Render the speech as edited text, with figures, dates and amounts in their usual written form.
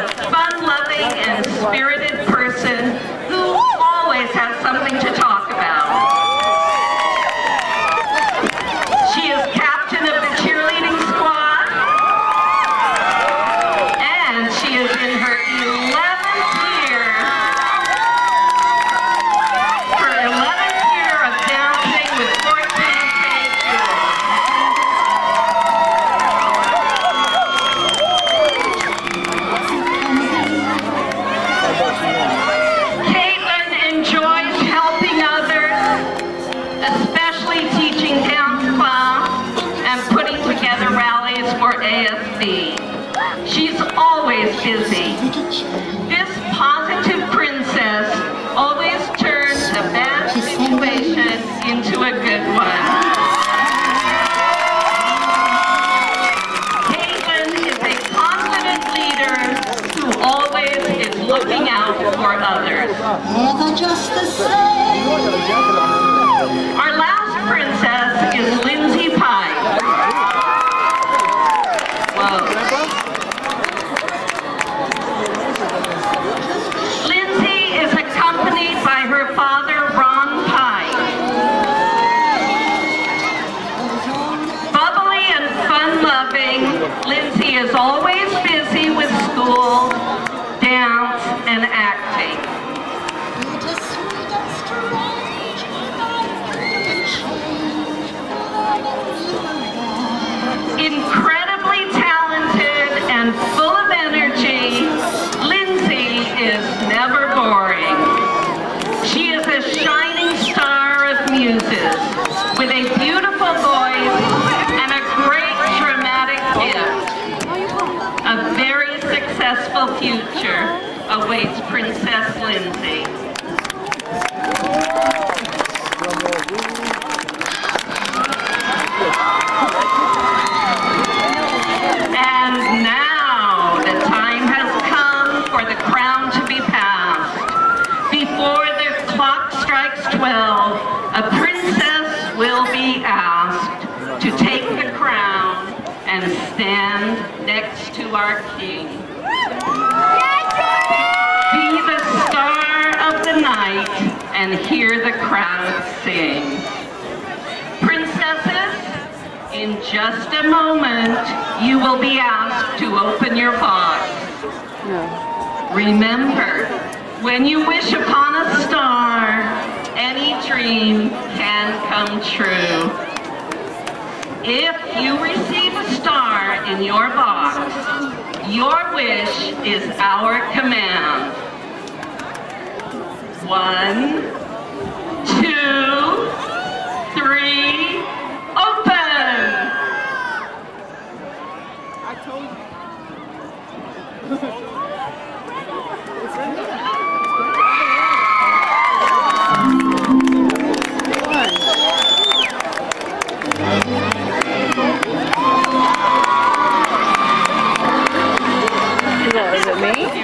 a fun-loving and spirited person who always has something to talk about. She is captain of the cheerleading squad, and she is in her 11th year. Her 11th year of dancing with 14 paid jewels. Caitlin enjoys helping others, especially teaching dance class and putting together rallies for ASB. She's always busy. This positive princess always turns a bad situation into a good one. Caitlin is a confident leader who always is looking out for others. Never just the same. Our last princess is Lindsay Pike. Whoa. Lindsay is accompanied by her father, Ron Pike. Bubbly and fun-loving, Lindsay is always busy with school, dance, and acting. Incredibly talented and full of energy, Lindsay is never boring. She is a shining star of muses with a beautiful voice and a great dramatic gift. A very successful future awaits Princess Lindsay. And now the time has come for the crown to be passed. Before the clock strikes 12, a princess will be asked to take the crown and stand next to our king. Be the star of the night and hear the crowd sing. Princesses, in just a moment, you will be asked to open your box. Remember, when you wish upon a star, any dream can come true. If you receive a star in your box, your wish is our command. 1, 2, 3, open! I told you. Is it me?